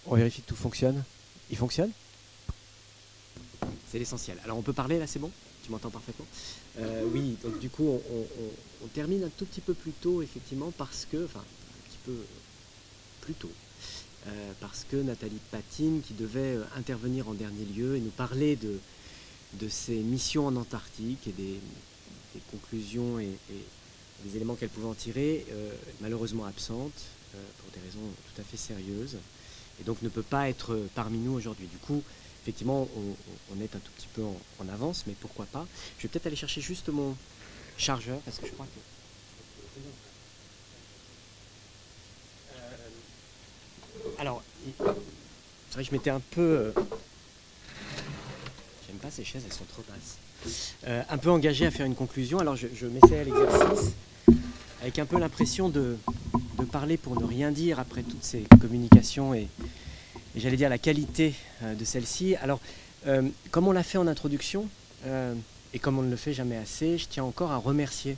On vérifie que tout fonctionne. Il fonctionne? C'est l'essentiel. Alors on peut parler là, c'est bon? Tu m'entends parfaitement? Oui, donc du coup on termine un tout petit peu plus tôt effectivement parce que, enfin un petit peu plus tôt, parce que Nathalie Patine qui devait intervenir en dernier lieu et nous parler de ses missions en Antarctique et des conclusions et des éléments qu'elle pouvait en tirer, malheureusement absente pour des raisons tout à fait sérieuses et donc ne peut pas être parmi nous aujourd'hui. Du coup, effectivement, on est un tout petit peu en avance, mais pourquoi pas. Je vais peut-être aller chercher juste mon chargeur parce que je crois que... Alors, c'est vrai que je m'étais un peu... J'aime pas ces chaises, elles sont trop basses. Un peu engagé à faire une conclusion, alors je m'essaie à l'exercice avec un peu l'impression de parler pour ne rien dire après toutes ces communications et j'allais dire la qualité de celle-ci. Alors, comme on l'a fait en introduction, et comme on ne le fait jamais assez, je tiens encore à remercier.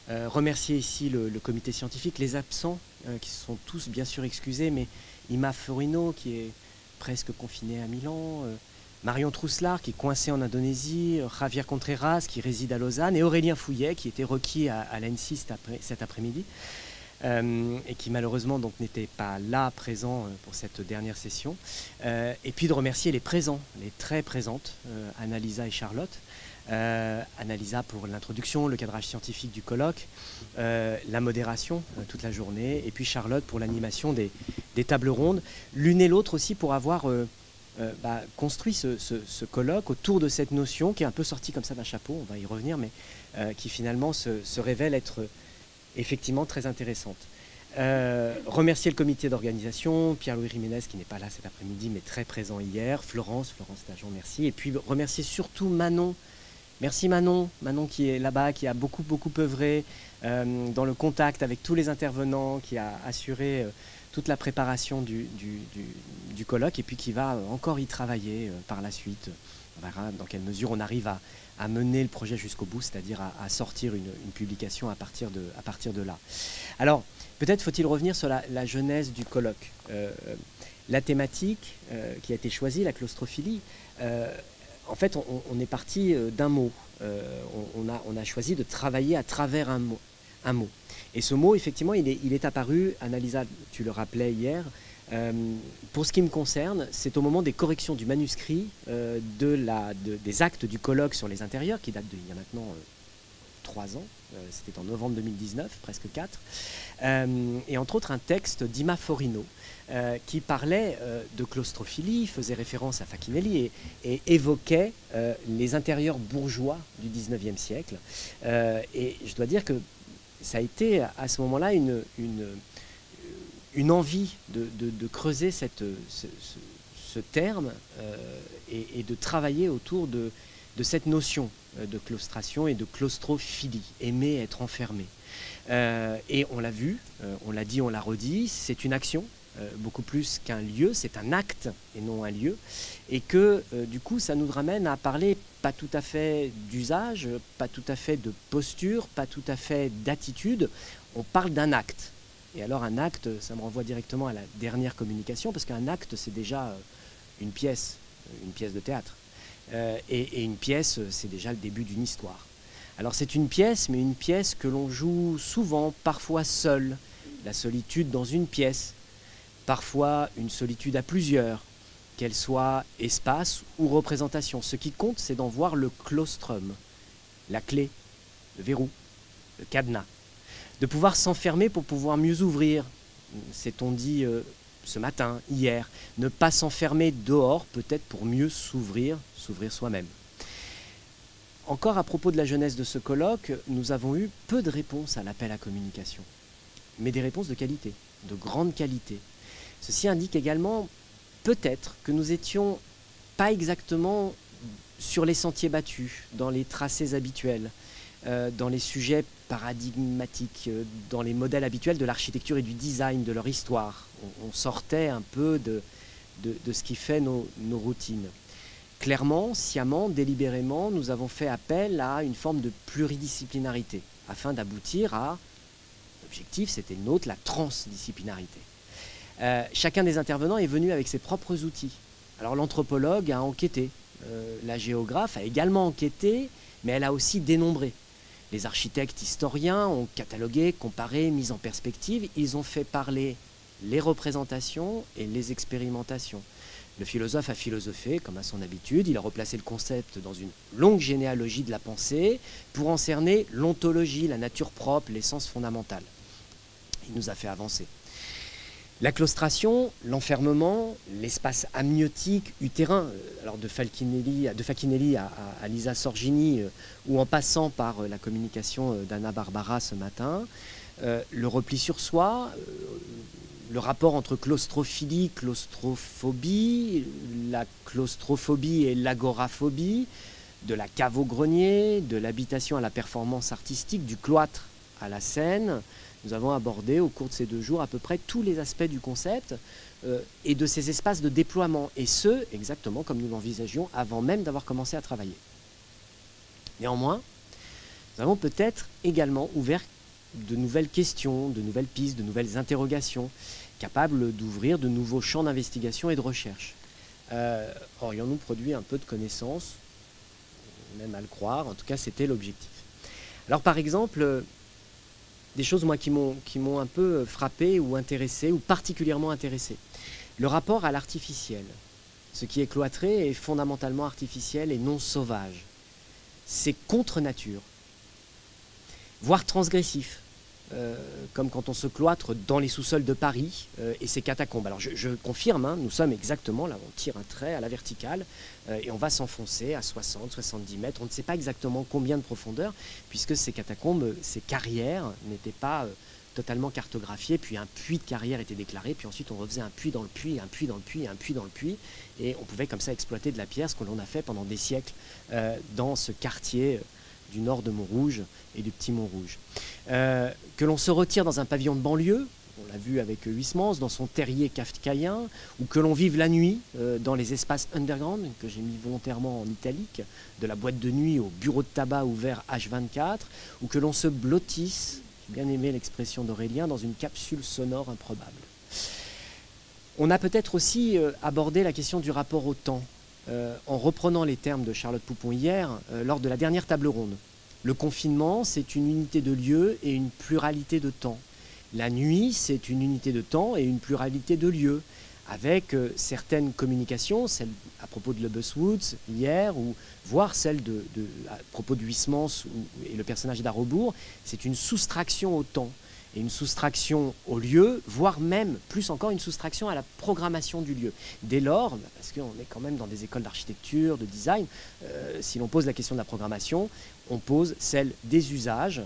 Remercier ici le comité scientifique, les absents, qui se sont tous bien sûr excusés, mais Ima Forino, qui est presque confiné à Milan, Marion Trousselard, qui est coincé en Indonésie, Javier Contreras, qui réside à Lausanne, et Aurélien Fouillet, qui était requis à l'ANSSI cet après-midi. Et qui malheureusement donc n'était pas là présent pour cette dernière session. Et puis de remercier les présents, les très présentes, Annalisa et Charlotte. Annalisa pour l'introduction, le cadrage scientifique du colloque, la modération toute la journée, et puis Charlotte pour l'animation des tables rondes, l'une et l'autre aussi pour avoir construit ce colloque autour de cette notion qui est un peu sortie comme ça d'un chapeau, on va y revenir, mais qui finalement se révèle être effectivement très intéressante. Remercier le comité d'organisation, Pierre-Louis Jiménez qui n'est pas là cet après-midi mais très présent hier, Florence Tajon, merci. Et puis remercier surtout Manon. Merci Manon qui est là-bas, qui a beaucoup œuvré dans le contact avec tous les intervenants, qui a assuré toute la préparation du colloque et puis qui va encore y travailler par la suite. On verra dans quelle mesure on arrive à mener le projet jusqu'au bout, c'est-à-dire à sortir une publication à partir de là. Alors, peut-être faut-il revenir sur la genèse du colloque. La thématique qui a été choisie, la claustrophilie, en fait, on est parti d'un mot. On a choisi de travailler à travers un mot. Et ce mot, effectivement, il est apparu, Annalisa, tu le rappelais hier, pour ce qui me concerne, c'est au moment des corrections du manuscrit des actes du colloque sur les intérieurs, qui date d'il y a maintenant 3 ans, c'était en novembre 2019, presque 4, et entre autres un texte d'Ima Forino, qui parlait de claustrophilie, faisait référence à Facchinelli et évoquait les intérieurs bourgeois du 19e siècle. Et je dois dire que ça a été à ce moment-là une envie de creuser ce terme et de travailler autour de cette notion de claustration et de claustrophilie, aimer être enfermé. Et on l'a vu, on l'a dit, on l'a redit, c'est une action, beaucoup plus qu'un lieu, c'est un acte et non un lieu, et que du coup ça nous ramène à parler pas tout à fait d'usage, pas tout à fait de posture, pas tout à fait d'attitude, on parle d'un acte. Et alors un acte, ça me renvoie directement à la dernière communication, parce qu'un acte c'est déjà une pièce de théâtre, et une pièce c'est déjà le début d'une histoire. Alors c'est une pièce, mais une pièce que l'on joue souvent, parfois seul, la solitude dans une pièce, parfois une solitude à plusieurs, qu'elle soit espace ou représentation. Ce qui compte, c'est d'en voir le claustrum, la clé, le verrou, le cadenas. De pouvoir s'enfermer pour pouvoir mieux ouvrir, s'est-on dit ce matin, hier. Ne pas s'enfermer dehors, peut-être pour mieux s'ouvrir soi-même. Encore à propos de la jeunesse de ce colloque, nous avons eu peu de réponses à l'appel à communication, mais des réponses de qualité, de grande qualité. Ceci indique également peut-être que nous étions pas exactement sur les sentiers battus, dans les tracés habituels, dans les sujets paradigmatiques, dans les modèles habituels de l'architecture et du design, de leur histoire. On sortait un peu de ce qui fait nos routines. Clairement, sciemment, délibérément, nous avons fait appel à une forme de pluridisciplinarité, afin d'aboutir à, l'objectif c'était le nôtre, la transdisciplinarité. Chacun des intervenants est venu avec ses propres outils. Alors l'anthropologue a enquêté, la géographe a également enquêté, mais elle a aussi dénombré. Les architectes historiens ont catalogué, comparé, mis en perspective. Ils ont fait parler les représentations et les expérimentations. Le philosophe a philosophé, comme à son habitude. Il a replacé le concept dans une longue généalogie de la pensée pour en cerner l'ontologie, la nature propre, l'essence fondamentale. Il nous a fait avancer. La claustration, l'enfermement, l'espace amniotique, utérin, alors de Facchinelli à Lisa Sorgini, ou en passant par la communication d'Anna Barbara ce matin, le repli sur soi, le rapport entre claustrophilie, claustrophobie, la claustrophobie et l'agoraphobie, de la cave au grenier, de l'habitation à la performance artistique, du cloître à la scène. Nous avons abordé au cours de ces 2 jours à peu près tous les aspects du concept et de ces espaces de déploiement, et ce, exactement comme nous l'envisagions avant même d'avoir commencé à travailler. Néanmoins, nous avons peut-être également ouvert de nouvelles questions, de nouvelles pistes, de nouvelles interrogations, capables d'ouvrir de nouveaux champs d'investigation et de recherche. Aurions-nous produit un peu de connaissances, même à le croire, en tout cas c'était l'objectif. Alors par exemple, des choses moi qui m'ont un peu frappé ou intéressé, ou particulièrement intéressé. Le rapport à l'artificiel. Ce qui est cloîtré est fondamentalement artificiel et non sauvage. C'est contre nature, voire transgressif, comme quand on se cloître dans les sous-sols de Paris et ses catacombes. Alors je confirme, hein, nous sommes exactement là, on tire un trait à la verticale et on va s'enfoncer à 60, 70 mètres. On ne sait pas exactement combien de profondeur, puisque ces catacombes, ces carrières n'étaient pas totalement cartographiées, puis un puits de carrière était déclaré, puis ensuite on refaisait un puits dans le puits, un puits dans le puits, un puits dans le puits, et on pouvait comme ça exploiter de la pierre, ce que l'on a fait pendant des siècles dans ce quartier du nord de Montrouge et du petit Montrouge. Que l'on se retire dans un pavillon de banlieue, on l'a vu avec Huysmans, dans son terrier kafkaïen, ou que l'on vive la nuit dans les espaces underground, que j'ai mis volontairement en italique, de la boîte de nuit au bureau de tabac ouvert H24, ou que l'on se blottisse, j'ai bien aimé l'expression d'Aurélien, dans une capsule sonore improbable. On a peut-être aussi abordé la question du rapport au temps, en reprenant les termes de Charlotte Poupon hier, lors de la dernière table ronde. Le confinement, c'est une unité de lieu et une pluralité de temps. La nuit, c'est une unité de temps et une pluralité de lieux, avec certaines communications, celle à propos de Lebus Woods hier, ou voire celle à propos de Huysmans et le personnage d'Arobourg, c'est une soustraction au temps et une soustraction au lieu, voire même, plus encore, une soustraction à la programmation du lieu. Dès lors, parce qu'on est quand même dans des écoles d'architecture, de design, si l'on pose la question de la programmation, on pose celle des usages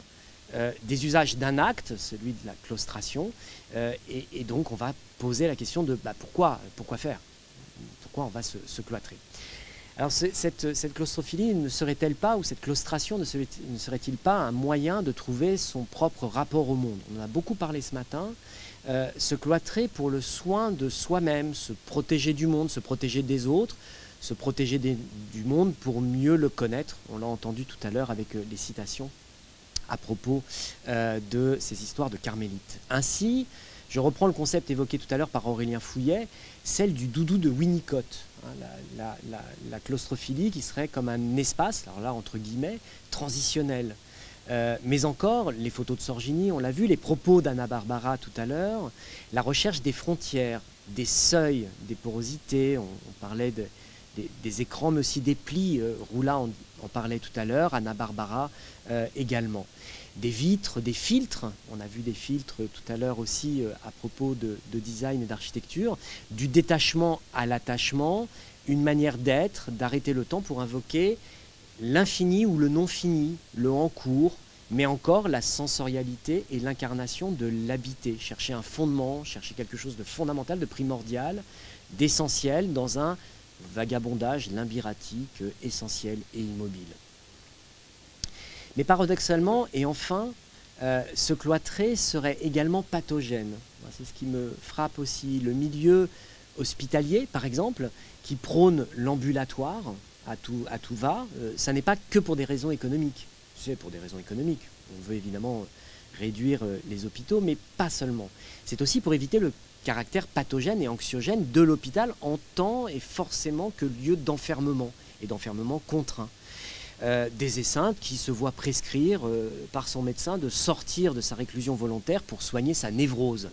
d'un acte, celui de la claustration, et donc on va poser la question de pourquoi faire, pourquoi on va se cloîtrer. Alors cette claustrophilie ne serait-elle pas, ou cette claustration ne serait-il pas un moyen de trouver son propre rapport au monde? On en a beaucoup parlé ce matin. Se cloîtrer pour le soin de soi-même, se protéger du monde, se protéger des autres, se protéger du monde pour mieux le connaître. On l'a entendu tout à l'heure avec les citations à propos de ces histoires de carmélites. Ainsi, je reprends le concept évoqué tout à l'heure par Aurélien Fouillet, celle du doudou de Winnicott, hein, la claustrophilie qui serait comme un espace, alors là entre guillemets, transitionnel. Mais encore, les photos de Sorgini, on l'a vu, les propos d'Anna Barbara tout à l'heure, la recherche des frontières, des seuils, des porosités, on parlait des écrans, mais aussi des plis. Roula en parlait tout à l'heure, Anna Barbara également. Des vitres, des filtres, on a vu des filtres tout à l'heure aussi à propos de design et d'architecture, du détachement à l'attachement, une manière d'être, d'arrêter le temps pour invoquer l'infini ou le non-fini, le en cours, mais encore la sensorialité et l'incarnation de l'habité, chercher un fondement, chercher quelque chose de fondamental, de primordial, d'essentiel dans un vagabondage limbiratique, essentiel et immobile. Mais paradoxalement, et enfin, ce cloîtré serait également pathogène. C'est ce qui me frappe aussi. Le milieu hospitalier, par exemple, qui prône l'ambulatoire à tout va, ça n'est pas que pour des raisons économiques. C'est pour des raisons économiques. On veut évidemment réduire les hôpitaux, mais pas seulement. C'est aussi pour éviter le caractère pathogène et anxiogène de l'hôpital en tant et forcément que lieu d'enfermement, et d'enfermement contraint. Des esseintes qui se voient prescrire par son médecin de sortir de sa réclusion volontaire pour soigner sa névrose.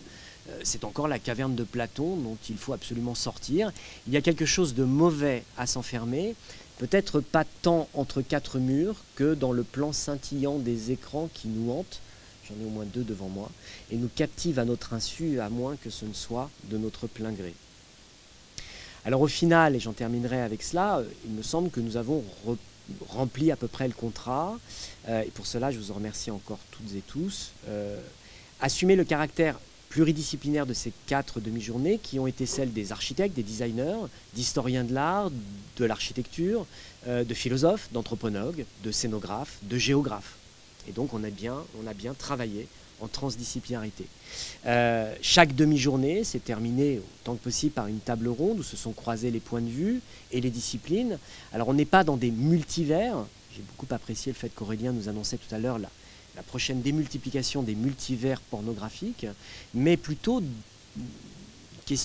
C'est encore la caverne de Platon dont il faut absolument sortir. Il y a quelque chose de mauvais à s'enfermer, peut-être pas tant entre quatre murs que dans le plan scintillant des écrans qui nous hantent, j'en ai au moins 2 devant moi, et nous captivent à notre insu, à moins que ce ne soit de notre plein gré. Alors au final, et j'en terminerai avec cela, il me semble que nous avons rempli à peu près le contrat, et pour cela je vous en remercie encore toutes et tous. Assumer le caractère pluridisciplinaire de ces 4 demi-journées qui ont été celles des architectes, des designers, d'historiens de l'art, de l'architecture, de philosophes, d'anthropologues, de scénographes, de géographes. Et donc on a bien travaillé en transdisciplinarité. Chaque demi-journée s'est terminée autant que possible par une table ronde où se sont croisés les points de vue et les disciplines. Alors on n'est pas dans des multivers. J'ai beaucoup apprécié le fait qu'Aurélien nous annonçait tout à l'heure la prochaine démultiplication des multivers pornographiques, mais plutôt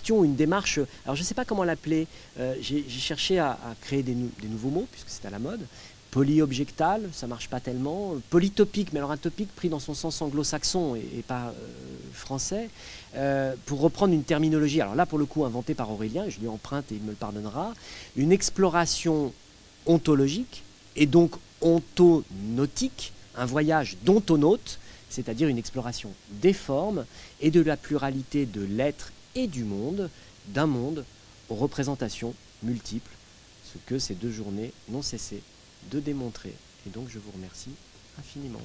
une démarche, alors je ne sais pas comment l'appeler, j'ai cherché à créer des nouveaux mots, puisque c'est à la mode. Polyobjectal, ça ne marche pas tellement. Polytopique, mais alors un topic pris dans son sens anglo-saxon et pas français, pour reprendre une terminologie, alors là pour le coup inventée par Aurélien, je lui emprunte et il me le pardonnera, une exploration ontologique et donc ontonautique, un voyage d'ontonaute, c'est-à-dire une exploration des formes et de la pluralité de l'être et du monde, d'un monde aux représentations multiples, ce que ces 2 journées n'ont cessé de démontrer. Et donc je vous remercie infiniment.